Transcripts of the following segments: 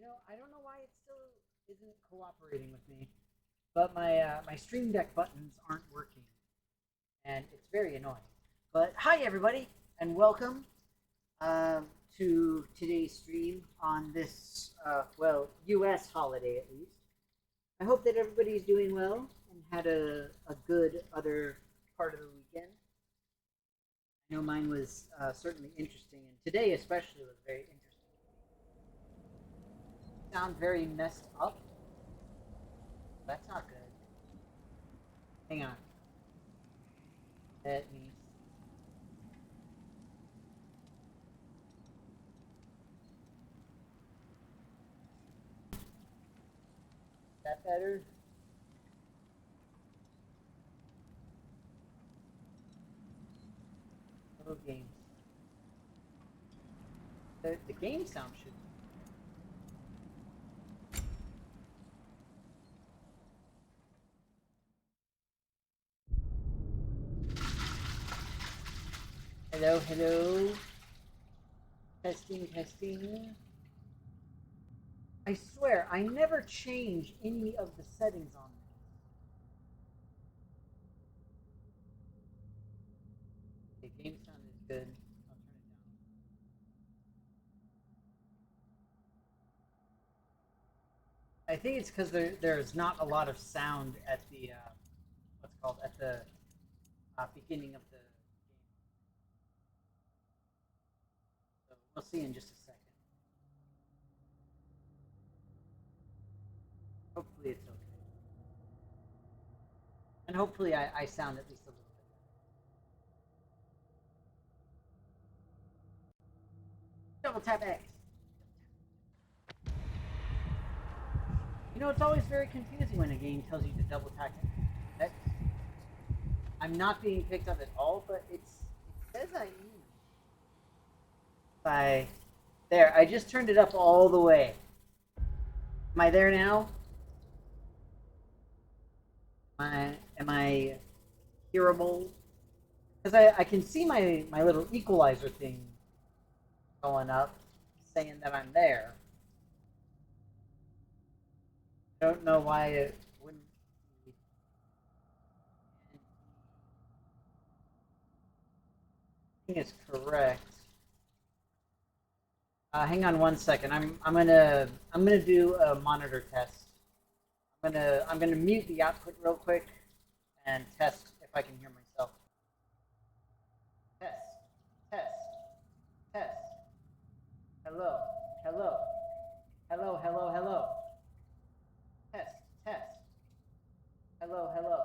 I don't know why it still isn't cooperating with me, but my Stream Deck buttons aren't working, and it's very annoying. But hi everybody, and welcome uh, to today's stream on this U.S. holiday at least. I hope that everybody's doing well and had a good other part of the weekend. I know mine was certainly interesting, and today especially was very interesting. Sound very messed up. That's not good. Hang on. Let me. Is that better? Little games. The game sound should. Hello, hello. Testing, testing. I swear, I never change any of the settings on this. The game sound is good. I'll turn it down. I think it's because there's not a lot of sound at the what's called at the beginning of the game. So we'll see in just a second. Hopefully it's okay, and hopefully I sound at least a little bit better. Double tap X. It's always very confusing when a game tells you to double tap X. I'm not being picked up at all, but it says I am. By there, I just turned it up all the way. Am I there now? Am I hearable? Because I can see my little equalizer thing going up, saying that I'm there. I don't know why it wouldn't be. I think it's correct. Hang on one second. I'm gonna do a monitor test. I'm gonna mute the output real quick and test if I can hear myself. Test, test, test. Hello, hello, hello, hello, hello. Test, test. Hello, hello.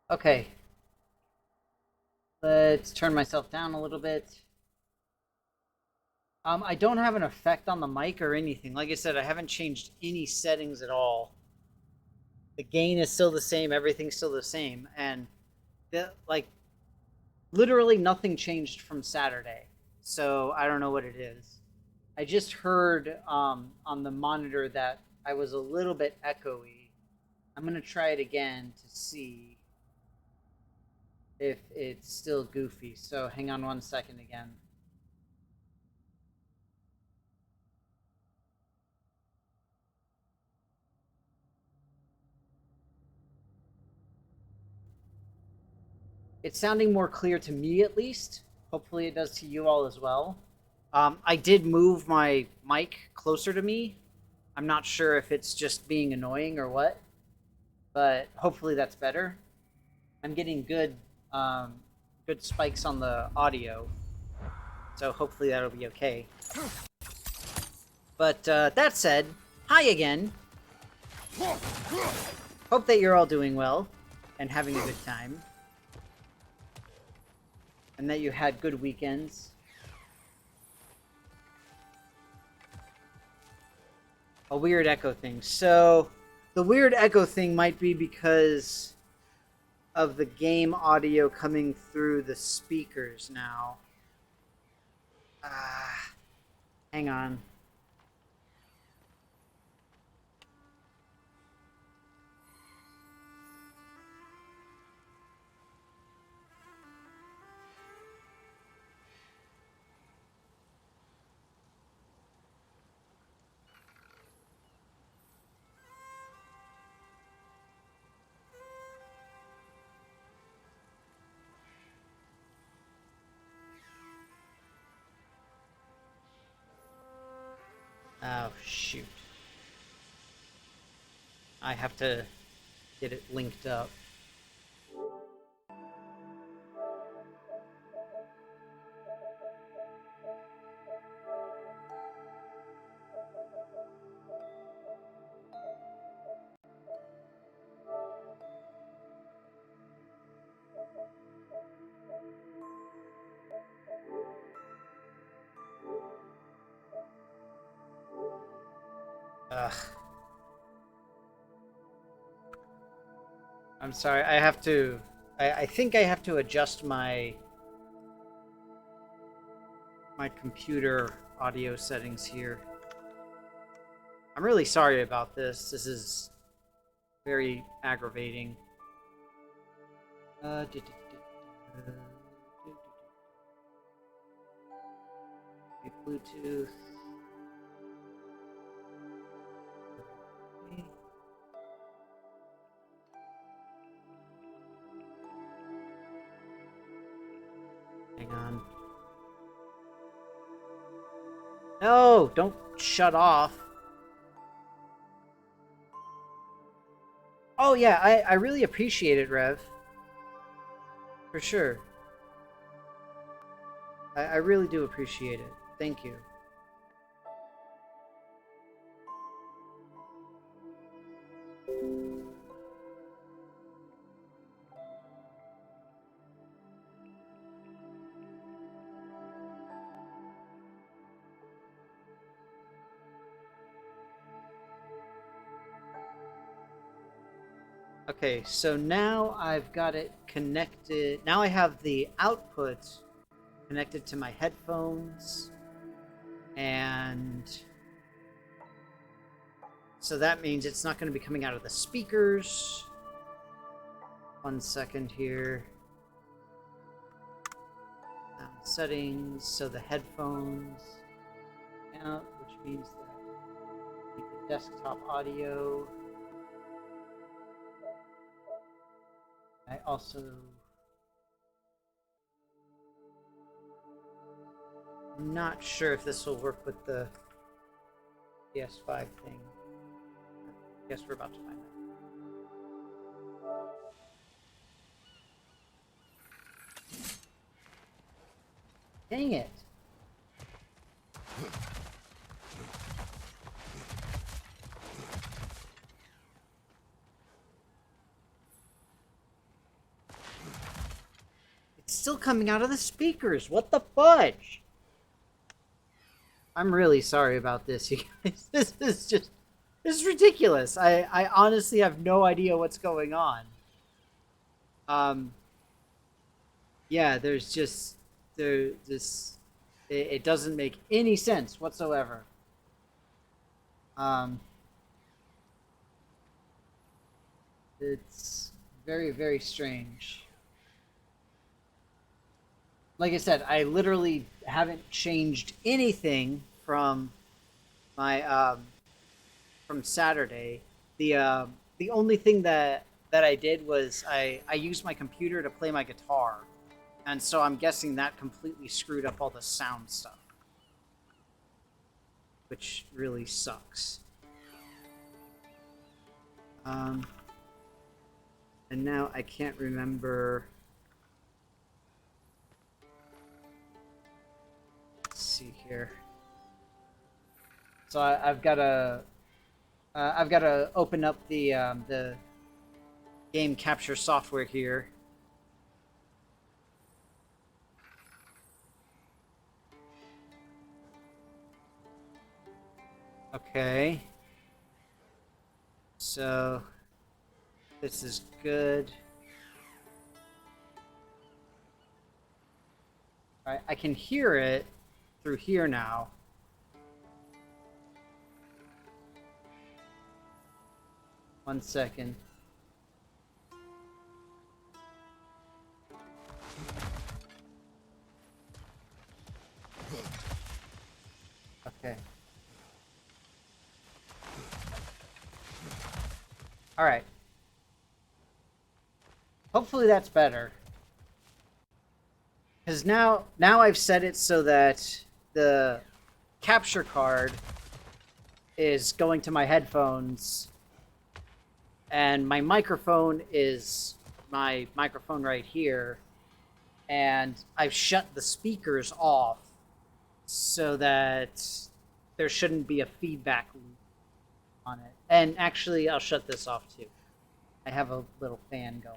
Okay, let's turn myself down a little bit. I don't have an effect on the mic or anything. Like I said, I haven't changed any settings at all. The gain is still the same. Everything's still the same, and like literally nothing changed from Saturday. So I don't know what it is. I just heard on the monitor that I was a little bit echoey. I'm gonna try it again to see if it's still goofy. So hang on one second again. It's sounding more clear to me at least. Hopefully it does to you all as well. I did move my mic closer to me. I'm not sure if it's just being annoying or what, but hopefully that's better. I'm getting um, good spikes on the audio, so hopefully that'll be okay. But that said, hi again. Hope that you're all doing well and having a good time, and that you had good weekends. A weird echo thing. So, the weird echo thing might be because of the game audio coming through the speakers now. Hang on. Oh, shoot. I have to get it linked up. Ugh. I'm sorry, I have to... I think I have to adjust my computer audio settings here. I'm really sorry about this. This is very aggravating. Bluetooth. Hang on. No, don't shut off. Oh yeah, I really appreciate it, Rev. For sure. I really do appreciate it. Thank you. Okay, so now I've got it connected. Now I have the output connected to my headphones. And so that means it's not going to be coming out of the speakers. 1 second here. Sound settings. So the headphones out, which means that the desktop audio. I also am not sure if this will work with the PS5 thing. I guess we're about to find out. Dang it. It's still coming out of the speakers. What the fudge? I'm really sorry about this, you guys. This is ridiculous. I honestly have no idea what's going on. Yeah, there's just it doesn't make any sense whatsoever. It's very, very strange. Like I said, I literally haven't changed anything from my from Saturday. The only thing that that I did was I used my computer to play my guitar, and so I'm guessing that completely screwed up all the sound stuff, which really sucks. And now I can't remember. Let's see here. So I've got to open up the game capture software here. Okay. So this is good. All right, I can hear it through here now. One second. Okay. All right. Hopefully that's better. Because now I've set it so that the capture card is going to my headphones, and my microphone is my microphone right here, and I've shut the speakers off so that there shouldn't be a feedback loop on it. And actually, I'll shut this off too. I have a little fan going.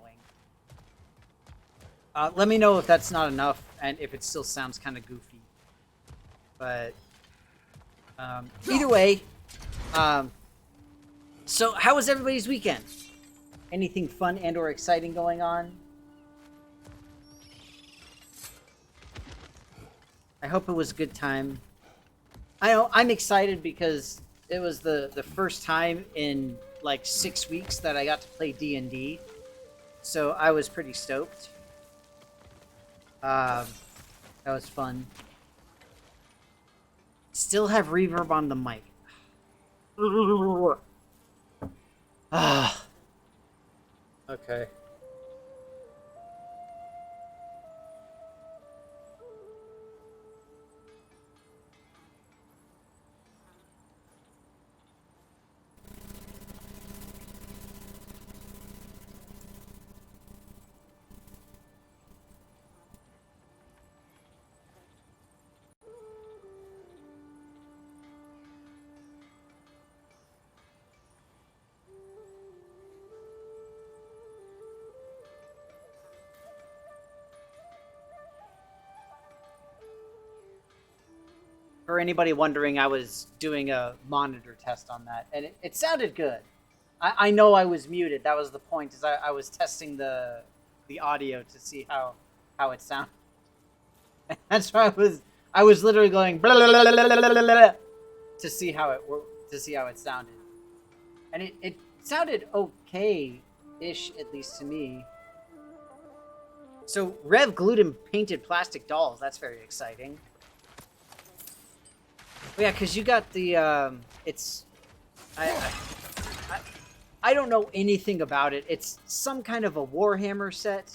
Let me know if that's not enough and if it still sounds kind of goofy. But either way, so how was everybody's weekend? Anything fun and or exciting going on? I hope it was a good time. I know I'm excited because it was the first time in like 6 weeks that I got to play D&D. So I was pretty stoked. That was fun. Still have reverb on the mic. Okay. For anybody wondering, I was doing a monitor test on that, and it sounded good. I know I was muted. That was the point. Is I was testing the audio to see how it sounded. That's why I was literally going blah, blah, blah, blah, blah, blah, blah, to see how it sounded, and it sounded okay-ish, at least to me. So Rev glued and painted plastic dolls. That's very exciting. Oh, yeah, because you got the it's I don't know anything about it. It's some kind of a Warhammer set.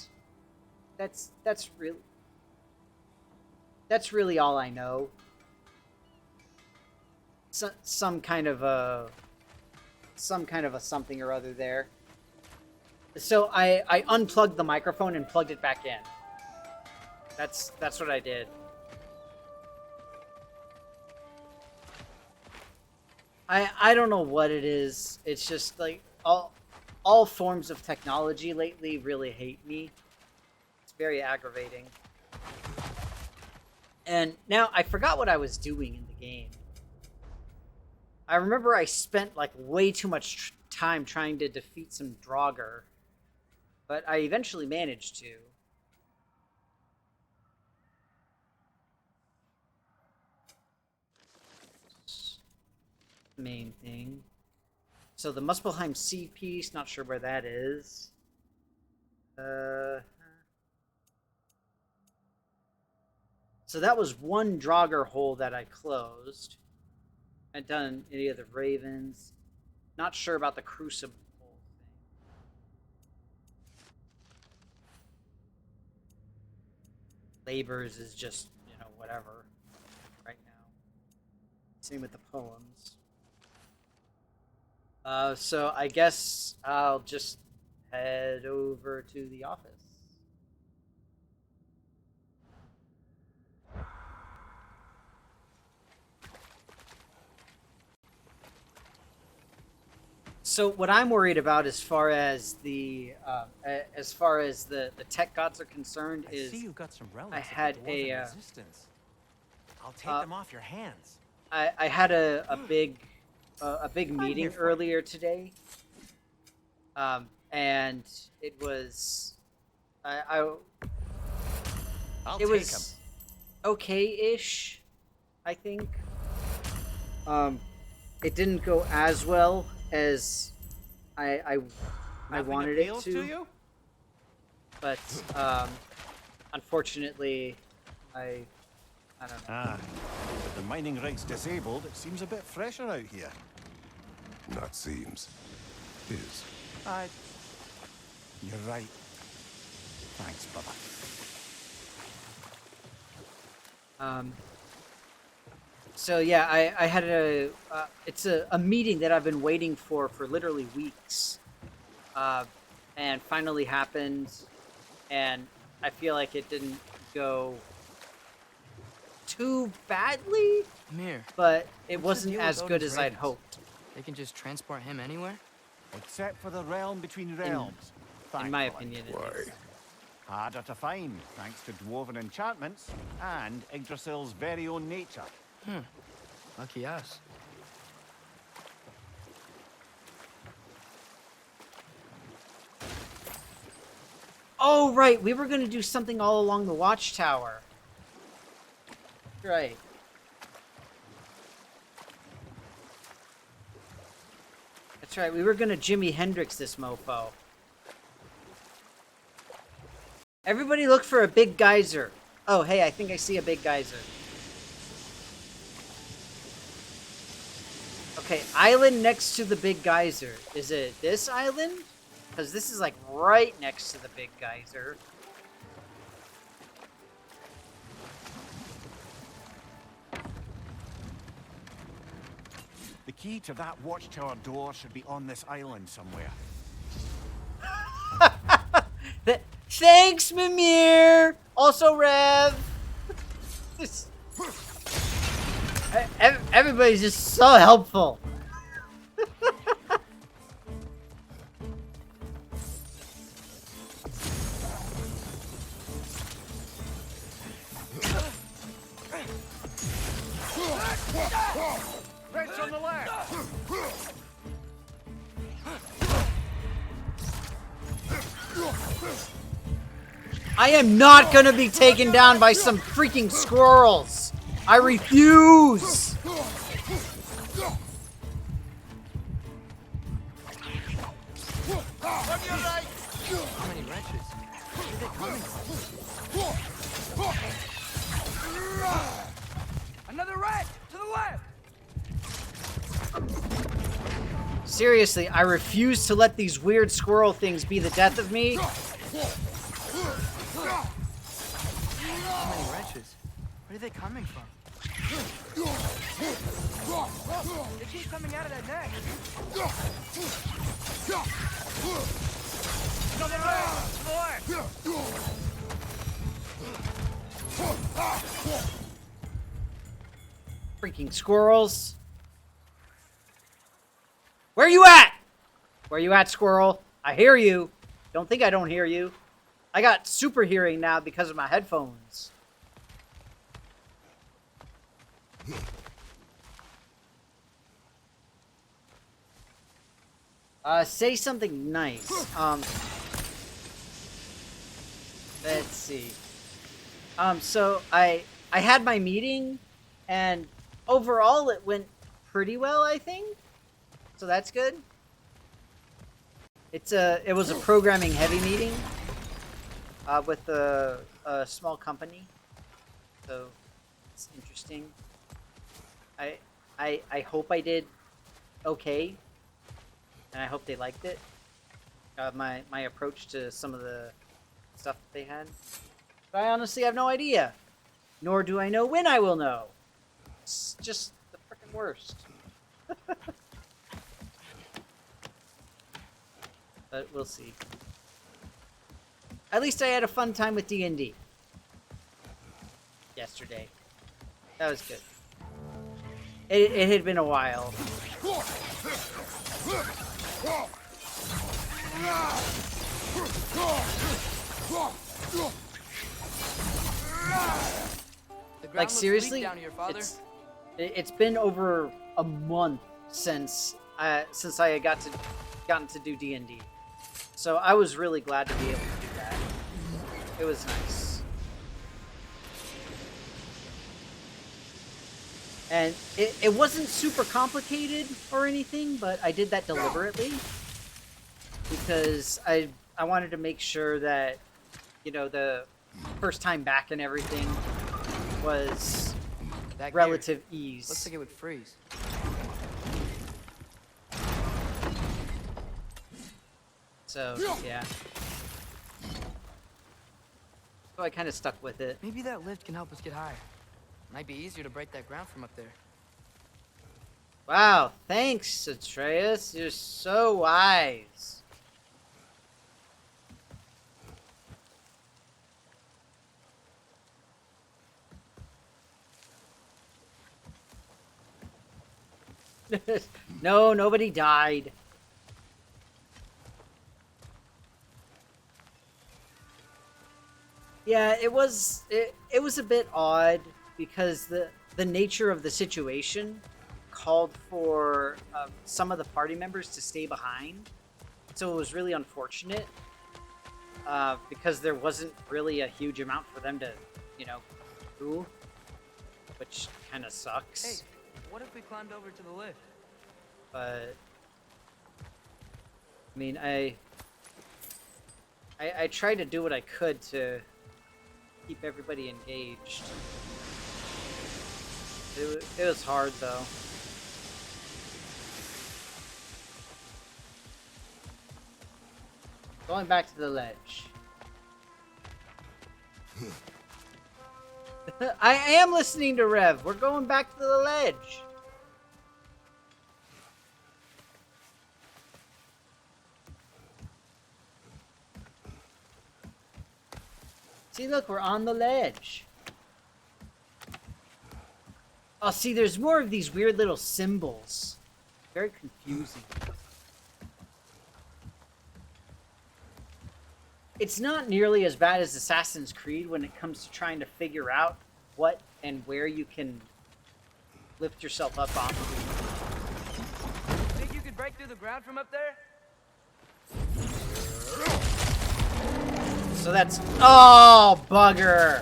That's really all I know. Some kind of a something or other there. So I unplugged the microphone and plugged it back in. That's what I did. I don't know what it is. It's just like all forms of technology lately really hate me. It's very aggravating. And now I forgot what I was doing in the game. I remember I spent like way too much time trying to defeat some Draugr, but I eventually managed to. Main thing. So the Muspelheim Sea piece, not sure where that is. So that was one Draugr hole that I closed. I hadn't done any of the Ravens. Not sure about the Crucible thing. labors is just, you know, whatever right now. Same with the poems. So I guess I'll just head over to the office. So what I'm worried about, as far as the tech gods are concerned, is I see you've got some relics I had of the dwarven a resistance. I'll take them off your hands. I had a big meeting here for earlier today, and it was I'll it take was them. okay-ish, I think. It didn't go as well as I wanted it to, you? but unfortunately, I don't know. Ah, with the mining rigs disabled, it seems a bit fresher out here. Not seems. Is. You're right. Thanks, brother. So yeah, I had it's a meeting that I've been waiting for literally weeks, and finally happened, and I feel like it didn't go too badly, Mir, but it what's the wasn't deal as with good Odin's as I'd ravens? hoped, They can just transport him anywhere? Except for the realm between realms. in my thankfully. opinion. At Why? least. Harder to find, thanks to dwarven enchantments and Yggdrasil's very own nature. Lucky us. Oh right, we were gonna do something all along the watchtower. Right. That's right, we were gonna Jimi Hendrix this mofo. Everybody look for a big geyser. Oh, hey, I think I see a big geyser. Okay, island next to the big geyser. Is it this island? Because this is like right next to the big geyser. The key to that watchtower door should be on this island somewhere. Thanks, Mimir! Also, Rev! Everybody's just so helpful. Reds on the left! I am not gonna be taken down by some freaking squirrels. I refuse. On your right! How many wretches? Where are they coming from? Another red! To the left! Seriously, I refuse to let these weird squirrel things be the death of me. How many wretches? Where are they coming from? They keep coming out of that neck! Another red! To the left! Freaking squirrels. Where you at? Where you at, squirrel? I hear you. Don't think I don't hear you. I got super hearing now because of my headphones. Say something nice. Let's see. So I had my meeting, and overall it went pretty well, I think. So that's good. It was a programming heavy meeting with a small company, so it's interesting. I hope I did okay, and I hope they liked it. My approach to some of the stuff that they had, But I honestly have no idea. Nor do I know when I will know. It's just the freaking worst. But we'll see. At least I had a fun time with D&D. Yesterday. That was good. It had been a while. Like seriously, down here, Father. It's been over a month since I had gotten to do D&D. So I was really glad to be able to do that. It was nice. And it wasn't super complicated or anything, but I did that deliberately because I wanted to make sure that, you know, the first time back and everything was That gear relative ease. looks like it would freeze. So, yeah. So I kind of stuck with it. Maybe that lift can help us get higher. Might be easier to break that ground from up there. Wow, thanks, Atreus. You're so wise. No, nobody died. Yeah, it was a bit odd because the nature of the situation called for some of the party members to stay behind. So it was really unfortunate because there wasn't really a huge amount for them to, you know, do, which kind of sucks. Hey, what if we climbed over to the lift? But I mean, I tried to do what I could to keep everybody engaged. It was hard though. Going back to the ledge. I am listening to Rev. We're going back to the ledge. See, look, we're on the ledge. Oh, see, there's more of these weird little symbols. Very confusing. It's not nearly as bad as Assassin's Creed when it comes to trying to figure out what and where you can lift yourself up off of. Think you could break through the ground from up there? So that's... Oh, bugger!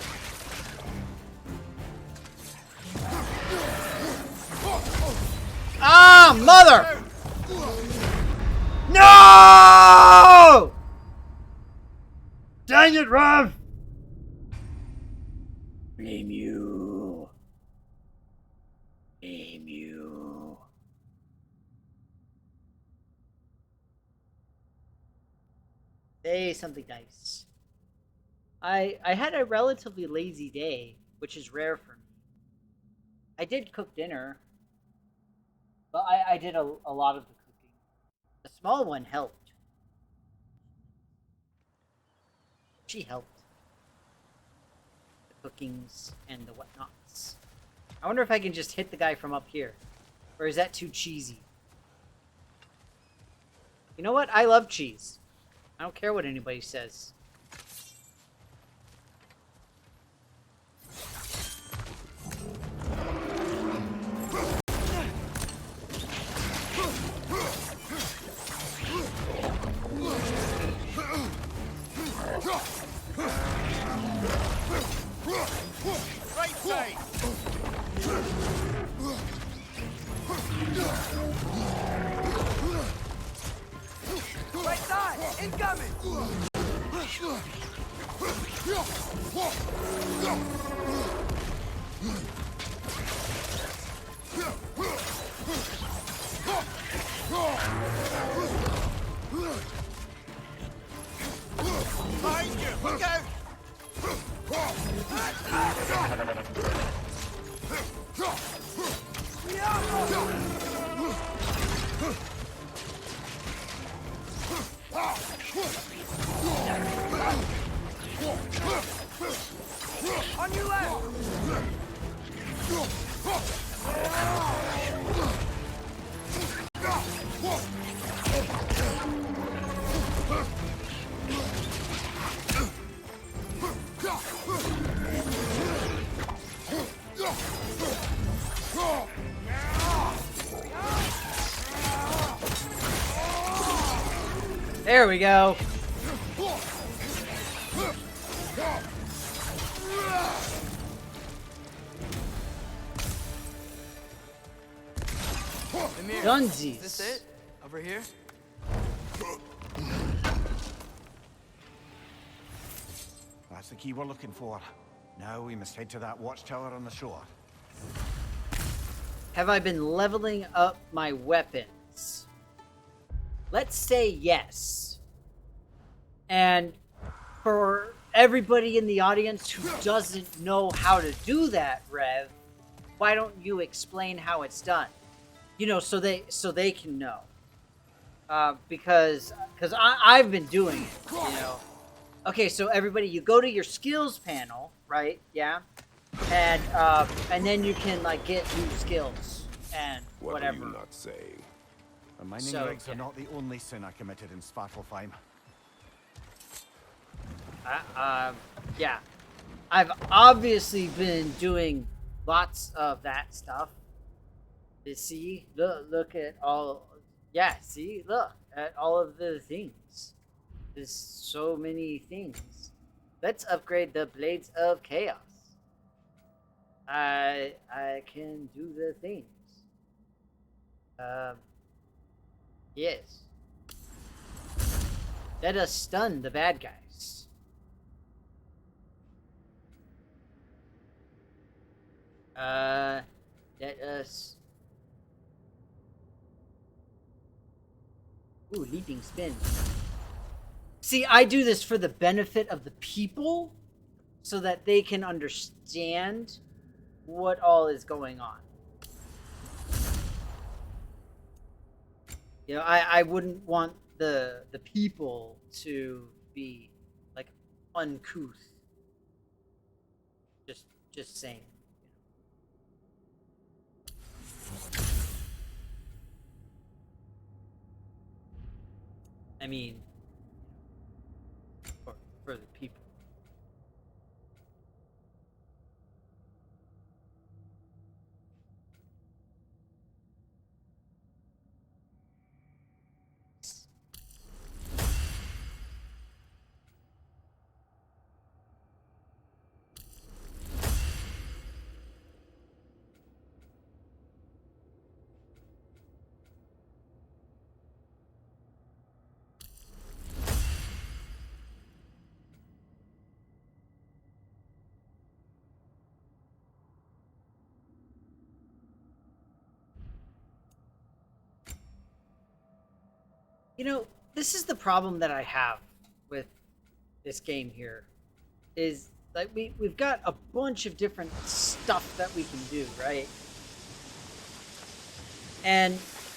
Ah, mother! No! Dang it, Rev! Blame you. Blame you. Say something nice. I had a relatively lazy day, which is rare for me. I did cook dinner, but I did a lot of the cooking. The small one helped. She helped. The cookings and the whatnots. I wonder if I can just hit the guy from up here. Or is that too cheesy? You know what? I love cheese. I don't care what anybody says. Right side! Right side! Incoming! Behind you! Look out! On your left! There we go. Amir, Dunsies. is this it? Over here? That's the key we're looking for. Now we must head to that watchtower on the shore. Have I been leveling up my weapons? Let's say yes. And for everybody in the audience who doesn't know how to do that, Rev, why don't you explain how it's done? You know, so they can know. Because I've been doing it, you know. Okay, so everybody, you go to your skills panel, right? Yeah. And then you can like get new skills and What whatever. are you not saying? The mining So, rigs yeah. are not the only sin I committed in Svartalfheim. Yeah. I've obviously been doing lots of that stuff. You see, look at all. Yeah, see, look at all of the things. There's so many things. Let's upgrade the Blades of Chaos. I can do the things. Yes. Let us stun the bad guys. Let us. Ooh, leaping spin. See, I do this for the benefit of the people so that they can understand what all is going on. You know, I wouldn't want the people to be like uncouth. Just saying. I mean, for the people. You know, this is the problem that I have with this game here. Is like we've got a bunch of different stuff that we can do, right? And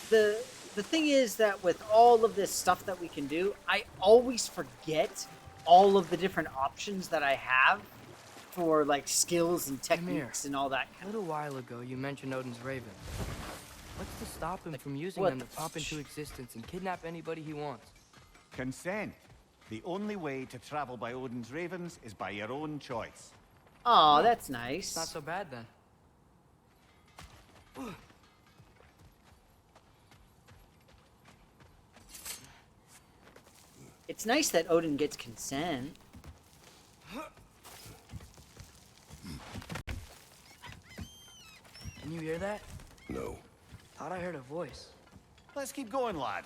the thing is that with all of this stuff that we can do, I always forget all of the different options that I have for like skills and techniques and all that A kind of. little while ago, you mentioned Odin's Raven. What's to stop him from using what them to pop into existence and kidnap anybody he wants? Consent. The only way to travel by Odin's ravens is by your own choice. Oh, that's nice. It's not so bad then. It's nice that Odin gets consent. Can you hear that? No. Thought I heard a voice. Let's keep going, lad.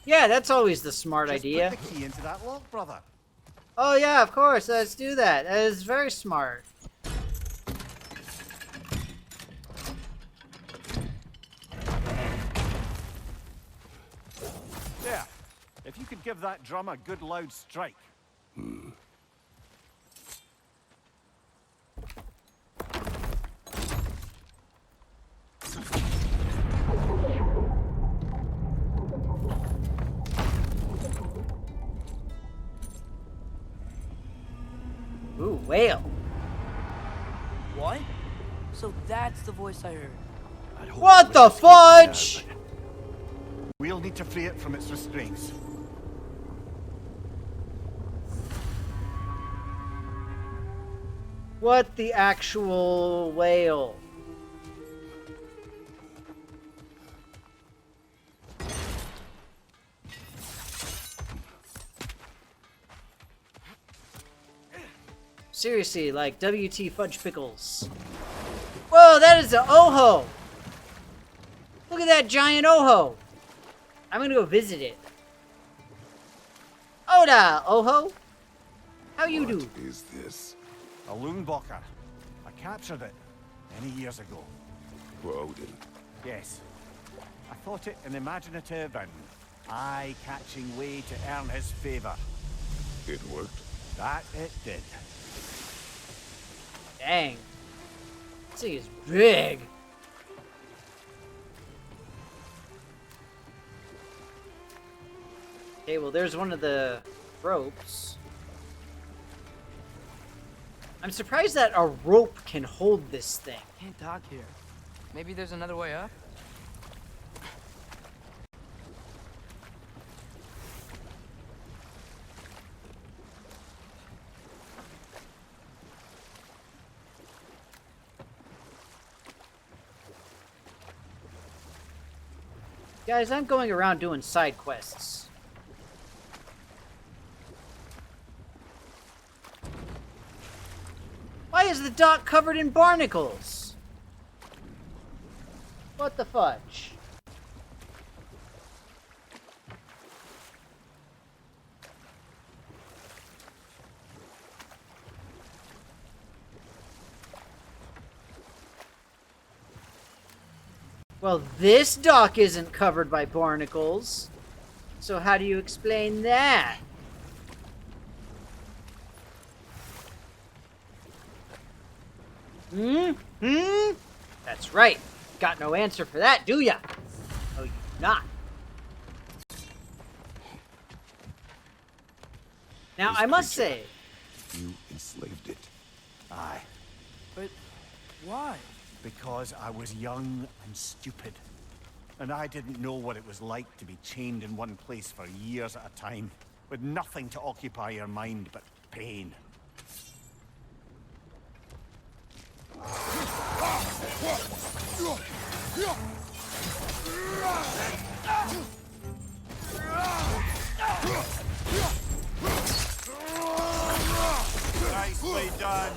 Yeah, that's always the smart Just idea. put the key into that lock, brother. Oh yeah, of course. Let's do that. That is very smart. There. If you could give that drum a good loud strike. Ooh, whale. What? So that's the voice I heard. I'd hoped What it the would escape by now, fudge? but we'll need to free it from its restraints. What the actual whale? Seriously, like WT Fudge Pickles. Whoa, that is an Oho! Look at that giant Oho! I'm gonna go visit it. Hola, Oho! How you do? What is this? A Loonbocker. I captured it many years ago. For Odin. Yes. I thought it an imaginative and eye-catching way to earn his favor. It worked. That it did. Dang. This thing is big. Okay, well, there's one of the ropes. I'm surprised that a rope can hold this thing. Can't dock here. Maybe there's another way up? Guys, I'm going around doing side quests. Why is the dock covered in barnacles? What the fudge? Well, this dock isn't covered by barnacles. So how do you explain that? That's right. Got no answer for that, do ya? Oh, you do not. Now, This I must creature. say, You enslaved it. Aye. But why? Because I was young and stupid. And I didn't know what it was like to be chained in one place for years at a time, with nothing to occupy your mind but pain. Nicely done.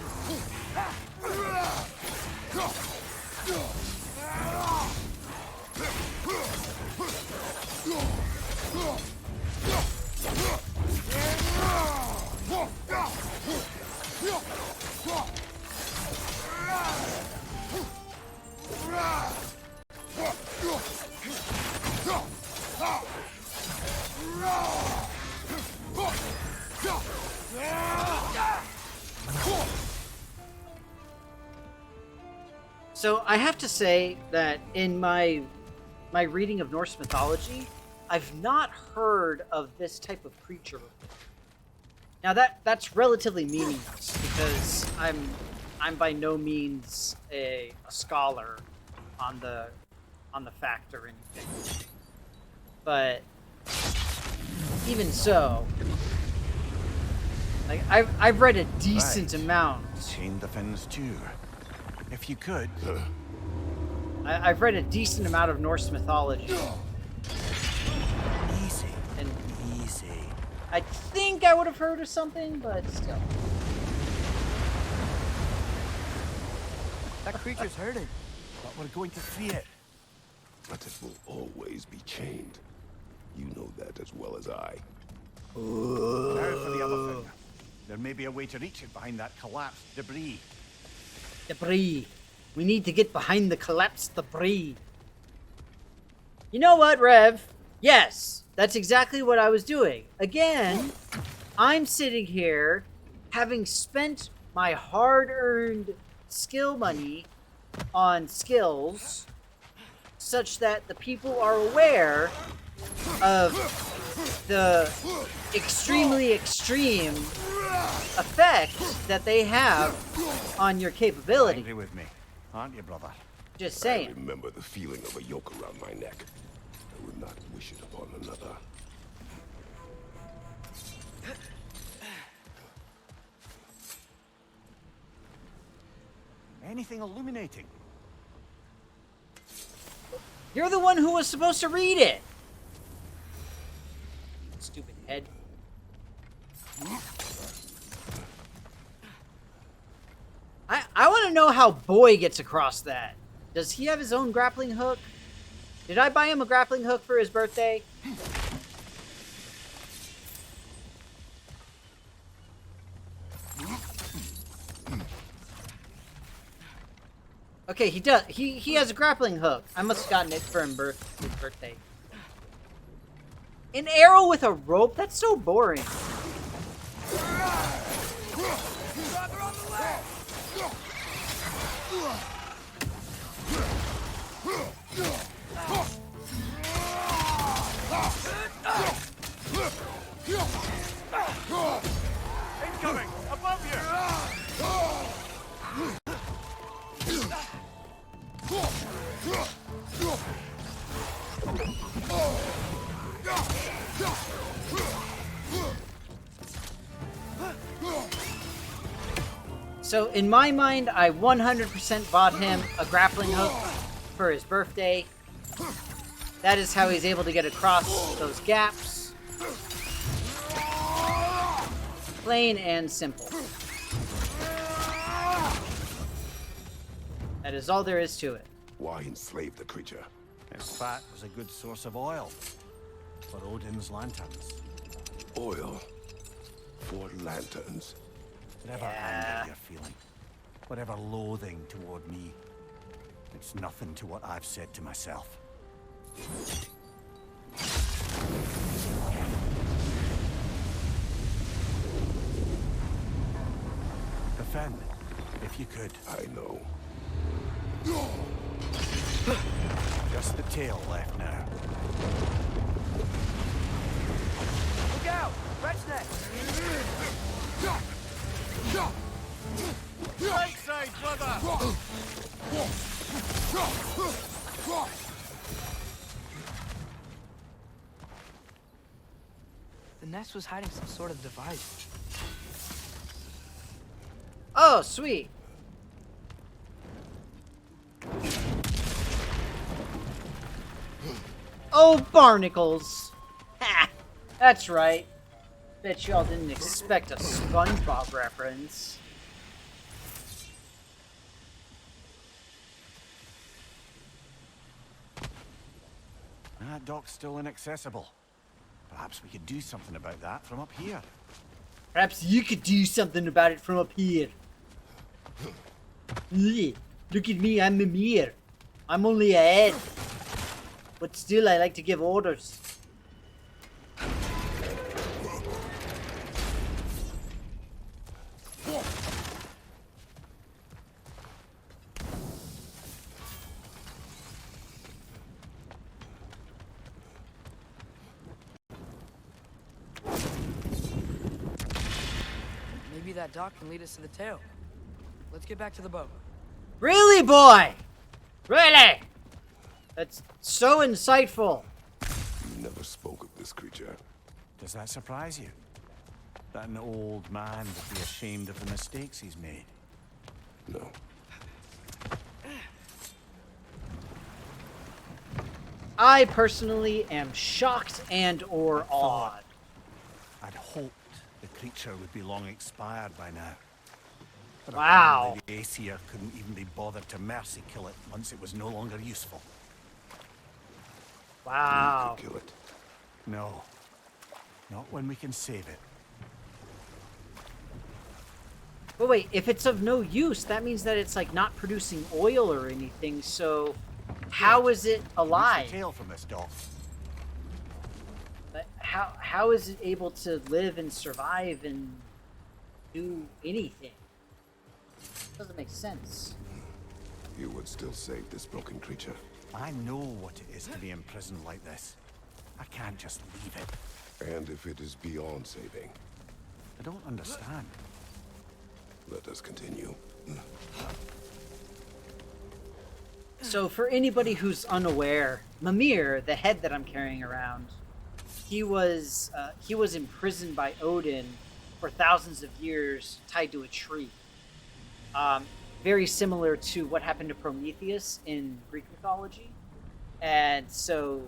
so I have to say that in my reading of Norse mythology, I've not heard of this type of creature before. Now that's relatively meaningless because I'm by no means a scholar on the fact or anything. But even so, like I've read a decent Right. amount. Chain the fins too. If you could. I've read a decent amount of Norse mythology, Easy. and Easy. I think I would have heard of something, but still. That creature's hurting. But we're going to free it. But it will always be chained. You know that as well as I. Now for the other thing. There may be a way to reach it behind that collapsed debris. Debris. We need to get behind the collapsed debris. You know what, Rev? Yes, that's exactly what I was doing. Again, I'm sitting here having spent my hard-earned skill money on skills such that the people are aware of the extremely extreme effect that they have on your capability. Angry with me, aren't you, brother? Just I saying. remember the feeling of a yoke around my neck. I would not wish it upon another. Anything illuminating? You're the one who was supposed to read it. Stupid head. I want to know how Boy gets across that. Does he have his own grappling hook? Did I buy him a grappling hook for his birthday? Okay, he does. He has a grappling hook. I must have gotten it for his birthday. An arrow with a rope? That's so boring. Incoming! Above you! So in my mind, I 100% bought him a grappling hook for his birthday. That is how he's able to get across those gaps. Plain and simple. That is all there is to it. Why enslave the creature? Its fat was a good source of oil for Odin's lanterns. Oil for lanterns. Whatever Yeah. anger you're feeling, whatever loathing toward me, it's nothing to what I've said to myself. Defend, if you could. I know. Just the tail left now. Look out! Wretch neck! Right side, brother! The nest was hiding some sort of device. Oh, sweet. Oh, barnacles. Ha! That's right. Bet y'all didn't expect a SpongeBob reference. That dock's still inaccessible. Perhaps we could do something about that from up here. Perhaps you could do something about it from up here. Ugh, look at me, I'm a mere. I'm only a head. But still, I like to give orders. Maybe that dock can lead us to the tail. Let's get back to the boat. Really, boy? Really? That's so insightful. You never spoke of this creature. Does that surprise you? That an old man would be ashamed of the mistakes he's made? No. I personally am shocked and or awed. I'd hoped the creature would be long expired by now. But Wow. apparently the Aesir couldn't even be bothered to mercy kill it once it was no longer useful. Wow. You could kill it. No. Not when we can save it. But wait, if it's of no use, that means that it's like not producing oil or anything, so how is it Use alive? the tail from this dock. But how is it able to live and survive and do anything? Doesn't make sense. You would still save this broken creature. I know what it is to be imprisoned like this. I can't just leave it. And if it is beyond saving, I don't understand. let us continue. So for anybody who's unaware, Mimir, the head that I'm carrying around, he was imprisoned by Odin for thousands of years, tied to a tree. Very similar to what happened to Prometheus in Greek mythology. And so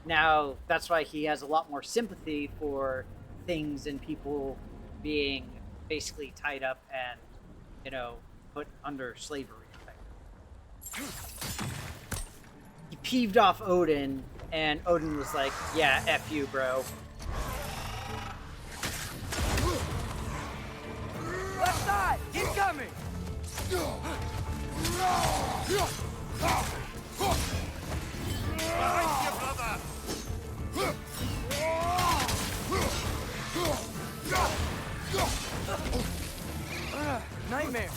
now that's why he has a lot more sympathy for things and people being basically tied up and, you know, put under slavery. He peeved off Odin, and Odin was like, yeah, F you, bro. Left side! He's coming! Behind you, brother! Nightmare!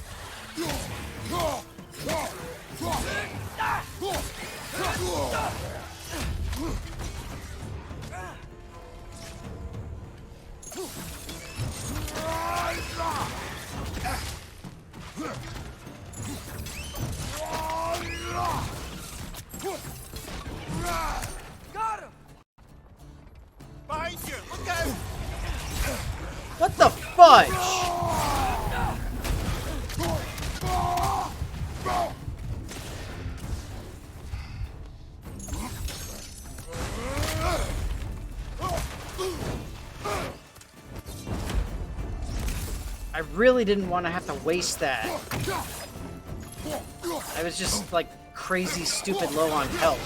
Got him! Behind you! Look out! What the fudge? I really didn't want to have to waste that. I was just like crazy stupid low on health.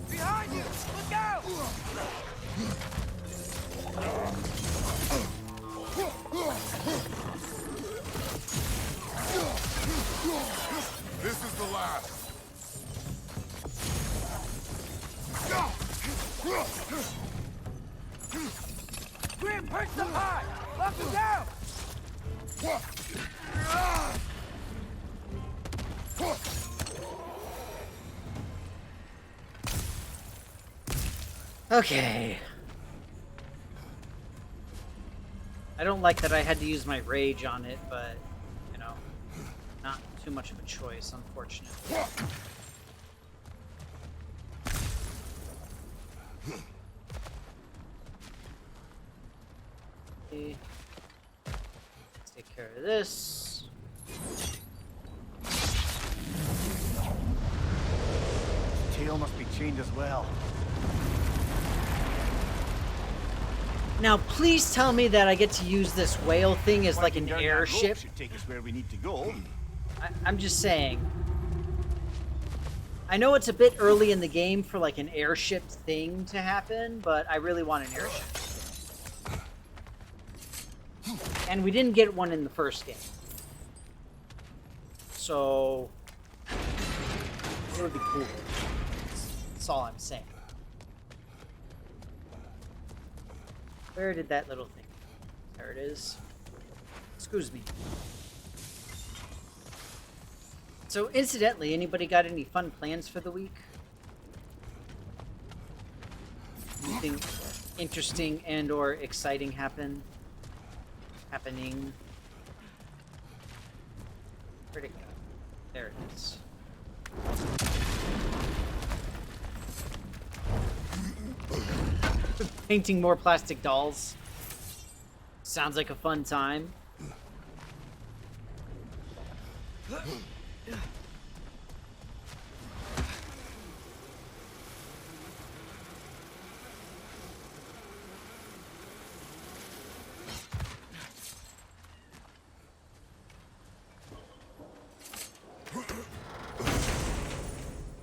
Behind you! Look out! This is the last. Grim, perch them high! Lock them down! Okay. I don't like that I had to use my rage on it, but, you know, not too much of a choice, unfortunately. Okay. Let's take care of this. Tail must be chained as well. Now, please tell me that I get to use this whale thing as like an Winding down that rope airship. should take us where we need to go. I'm just saying. I know it's a bit early in the game for like an airship thing to happen, but I really want an airship. And we didn't get one in the first game. So it would be cool. That's all I'm saying. Where did that little thing? There it is. Excuse me. So, incidentally, anybody got any fun plans for the week? Anything interesting and or exciting happening? Where'd it go? There it is. Painting more plastic dolls. Sounds like a fun time.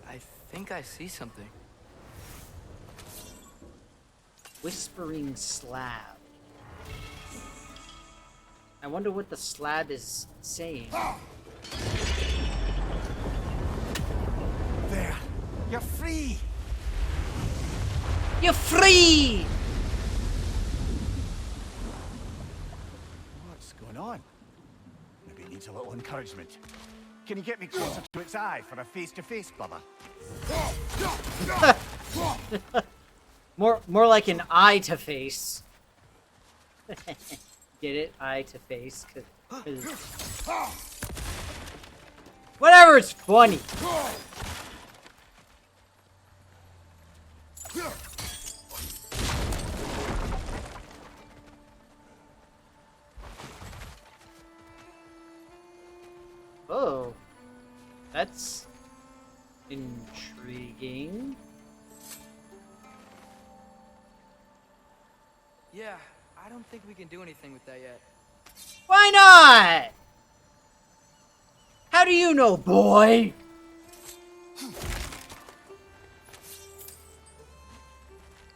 I think I see something. Whispering slab. I wonder what the slab is saying. There. You're free. You're free! What's going on? Maybe it needs a little encouragement. Can you get me closer to its eye for a face-to-face, brother? More like an eye to face. Get it? Eye to face. 'Cause whatever, it's funny. Oh, that's intriguing. Yeah, I don't think we can do anything with that yet. Why not? How do you know, boy?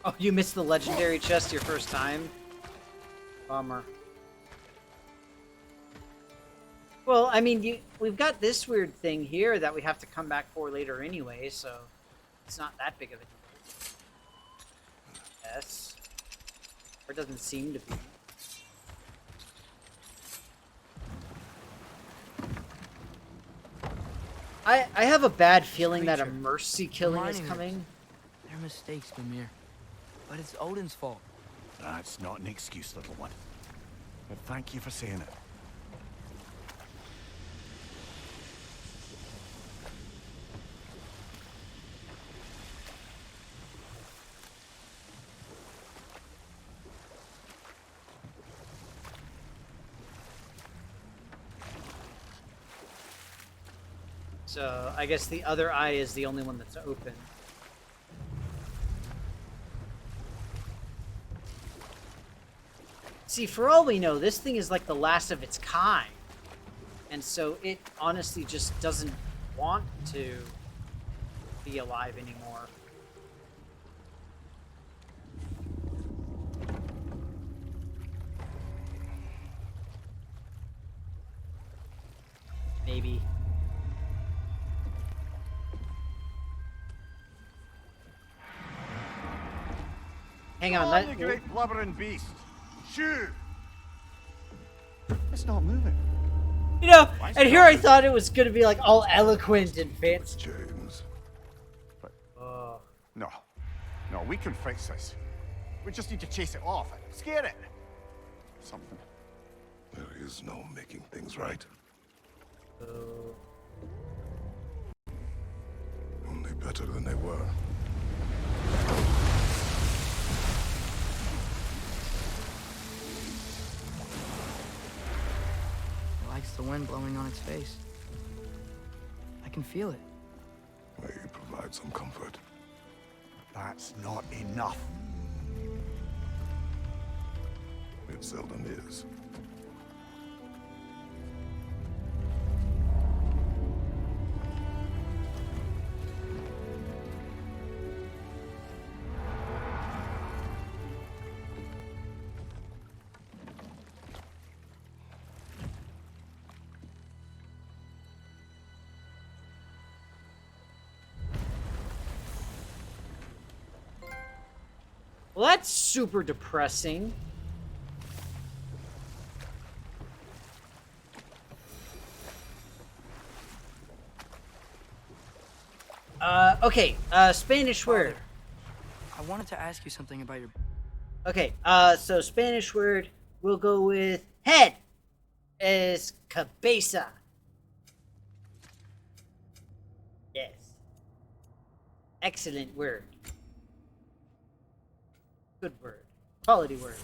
Oh, you missed the legendary chest your first time? Bummer. Well, I mean, we've got this weird thing here that we have to come back for later anyway, so it's not that big of a deal. Yes. Or it doesn't seem to be. I have a bad feeling that a mercy killing is coming. They're mistakes, Mimir. But it's Odin's fault. That's not an excuse, little one. But thank you for saying it. So, I guess the other eye is the only one that's open. See, for all we know, this thing is like the last of its kind. And so it honestly just doesn't want to be alive anymore. Maybe. Hang on, Oh, you great blubbering beast. Shoo! It's not moving. You know, and here I thought it was going to be like all eloquent and fancy. James. Oh. No. No, we can fix this. We just need to chase it off. Scare it. Something. There is no making things right. Oh. Only better than they were. It likes the wind blowing on its face. I can feel it. May you provide some comfort. That's not enough. It seldom is. Well, that's super depressing. Okay, Spanish word. I wanted to ask you something about your... Okay, so Spanish word, we'll go with head. Es cabeza. Yes. Excellent word. Good word. Quality word.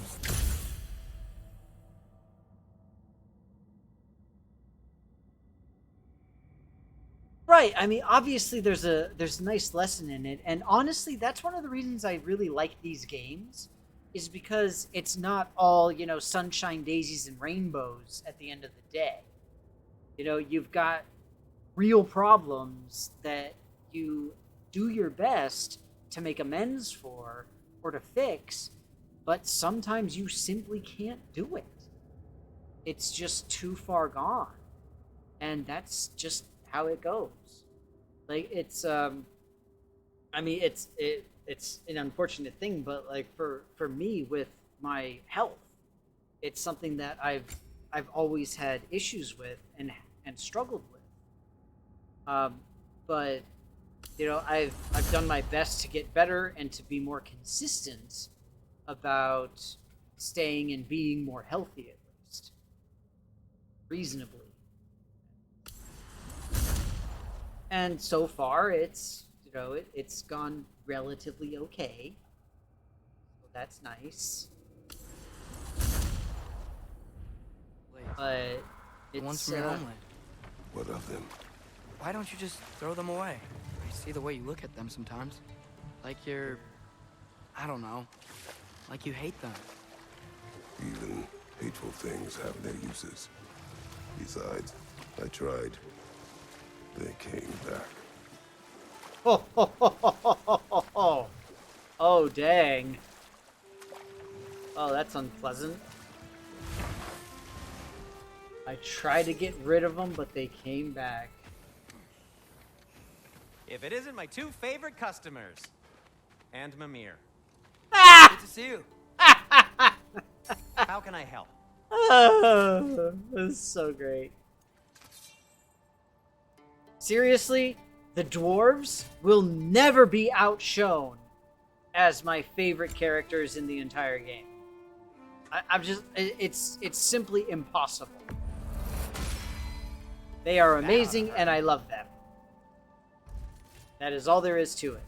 Right. I mean, obviously there's a nice lesson in it, and honestly, that's one of the reasons I really like these games, is because it's not all, you know, sunshine, daisies, and rainbows at the end of the day. You know, you've got real problems that you do your best to make amends for or to fix, but sometimes you simply can't do it. It's just too far gone. And that's just how it goes. Like, it's I mean, it's an unfortunate thing, but like for me with my health, it's something that I've always had issues with and struggled with. But you know, I've done my best to get better and to be more consistent about staying and being more healthy, at least reasonably. And so far, it's, you know, it's gone relatively okay. So that's nice. But The ones it's from your homeland. What of them? Why don't you just throw them away? I see the way you look at them sometimes. Like you're... I don't know. Like you hate them. Even hateful things have their uses. Besides, I tried. They came back. Oh, dang. Oh, that's unpleasant. I tried to get rid of them, but they came back. If it isn't my two favorite customers. And Mimir. Good to see you. How can I help? Oh, this is so great. Seriously, the dwarves will never be outshone as my favorite characters in the entire game. I'm just, it's simply impossible. They are amazing and I love them. That is all there is to it.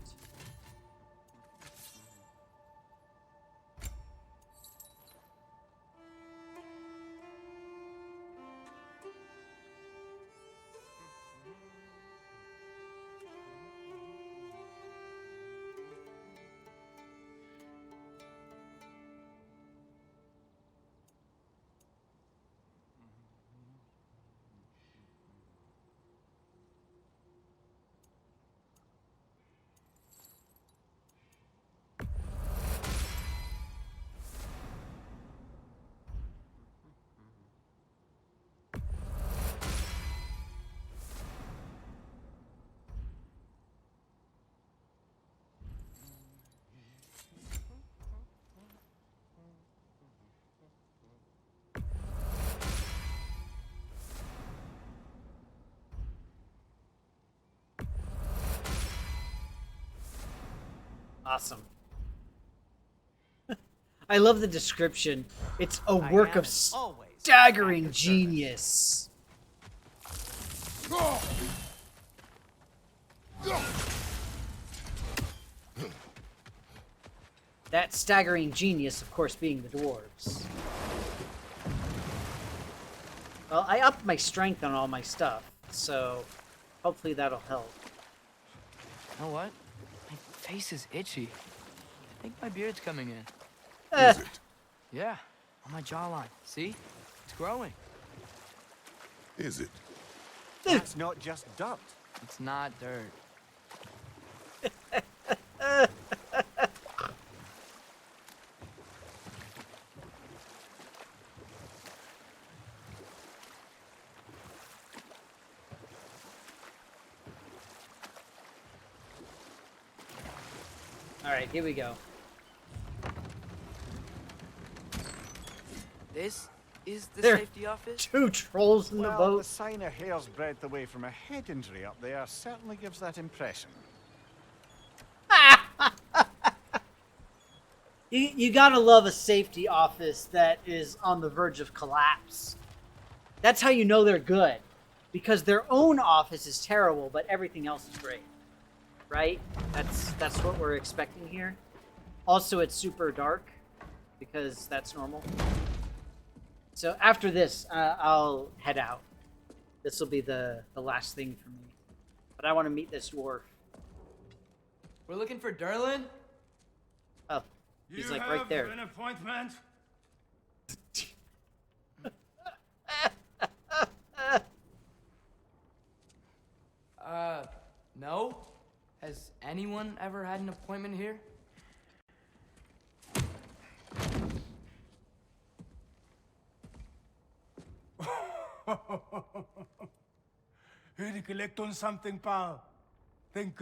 Awesome. I love the description. It's a work of staggering genius. That staggering genius, of course, being the dwarves. Well, I upped my strength on all my stuff, so hopefully that'll help. You know what? My face is itchy. I think my beard's coming in. Is it? Yeah, on my jawline. See? It's growing. Is it? That's not just dirt. It's not dirt. Alright, here we go. This is the There- safety office? Two trolls in the Well, boat. the sign a hair's breadth away from a head injury up there certainly gives that impression. You gotta love a safety office that is on the verge of collapse. That's how you know they're good. Because their own office is terrible, but everything else is great. Right? That's what we're expecting here. Also, it's super dark, because that's normal. So after this, I'll head out. This will be the last thing for me. But I want to meet this dwarf. We're looking for Derlin? Oh, he's like right there. An appointment? No? Has anyone ever had an appointment here? Here to collect on something, pal? Think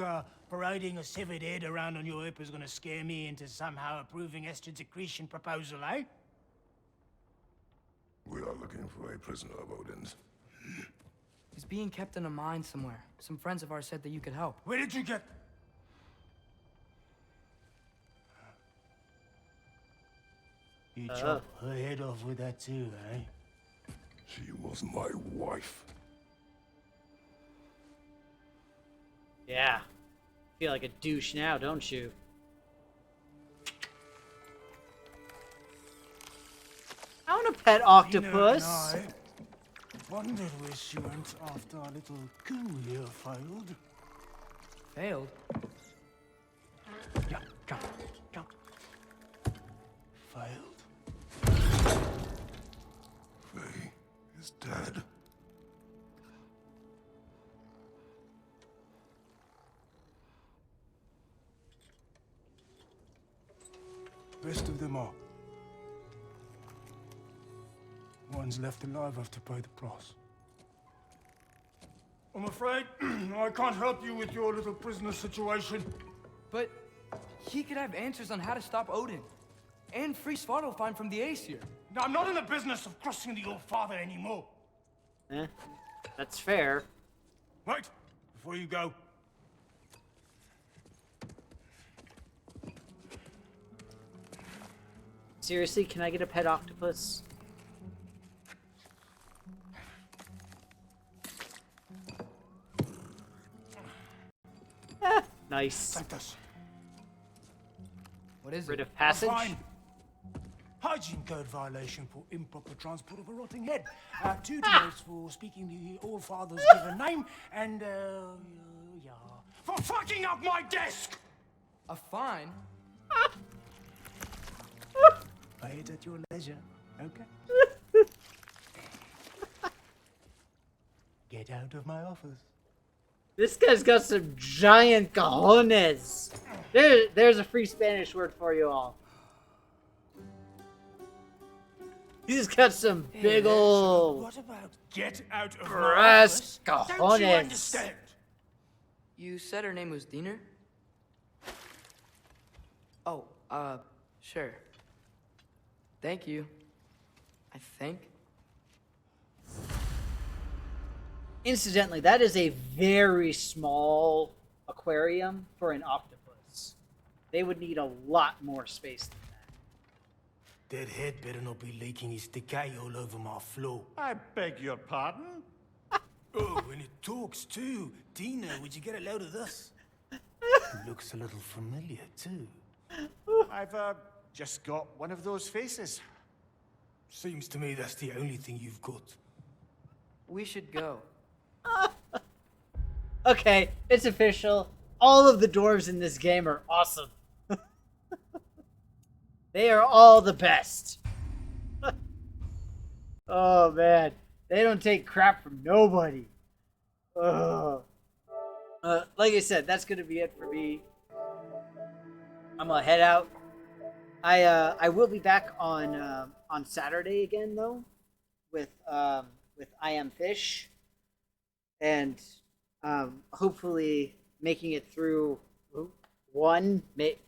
parading a severed head around on your hip is gonna scare me into somehow approving Estrid's accretion proposal, eh? We are looking for a prisoner of Odin's. He's being kept in a mine somewhere. Some friends of ours said that you could help. Where did you get... You chop her head off with that too, eh? She was my wife. Yeah. Feel like a douche now, don't you? I want a pet octopus. Tina and I wondered where she went after our little coup here failed. Failed? Yeah, jump, jump. Failed. Faye is dead. Best of them all. One's left alive have to pay the price. I'm afraid I can't help you with your little prisoner situation. But he could have answers on how to stop Odin. And free Svartalfheim from the Aesir. Now, I'm not in the business of crossing the old father anymore. That's fair. Right, before you go. Seriously, can I get a pet octopus? Nice. Take this. What is Rid it? of passage? Fine. Hygiene code violation for improper transport of a rotting head. 2 days for speaking the All Father's given name, and, yeah. For fucking up my desk! A fine? Pay it at your leisure, okay? Get out of my office. This guy's got some giant cojones. There's a free Spanish word for you all. He's got some big ol' What about get out of my brass office? Don't you cojones. understand? You said her name was Diener? Oh, sure. Thank you. I think. Incidentally, that is a very small aquarium for an octopus. They would need a lot more space than that. That head better not be leaking his decay all over my floor. I beg your pardon? Oh, and it talks too. Dina, would you get a load of this? Looks a little familiar too. I've, just got one of those faces. Seems to me that's the only thing you've got. We should go. Okay, it's official. All of the dwarves in this game are awesome. They are all the best. Oh man, they don't take crap from nobody. Ugh. Like I said, that's gonna be it for me. I'm gonna head out. I will be back on Saturday again though, with I Am Fish, and hopefully making it through one,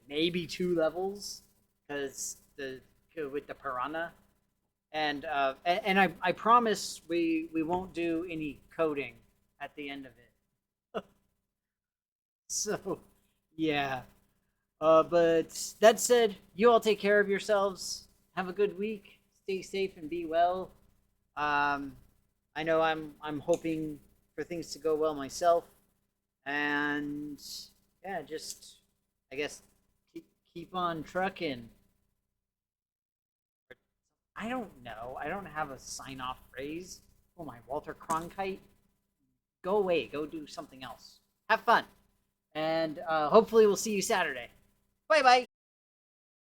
maybe 2 levels, because with the piranha, and I promise we won't do any coding at the end of it. So, yeah. But that said, you all take care of yourselves. Have a good week. Stay safe and be well. I know I'm hoping for things to go well myself, and yeah, just I guess keep on trucking. I don't know. I don't have a sign-off phrase. Oh my, Walter Cronkite. Go away. Go do something else. Have fun. And hopefully we'll see you Saturday. Bye-bye.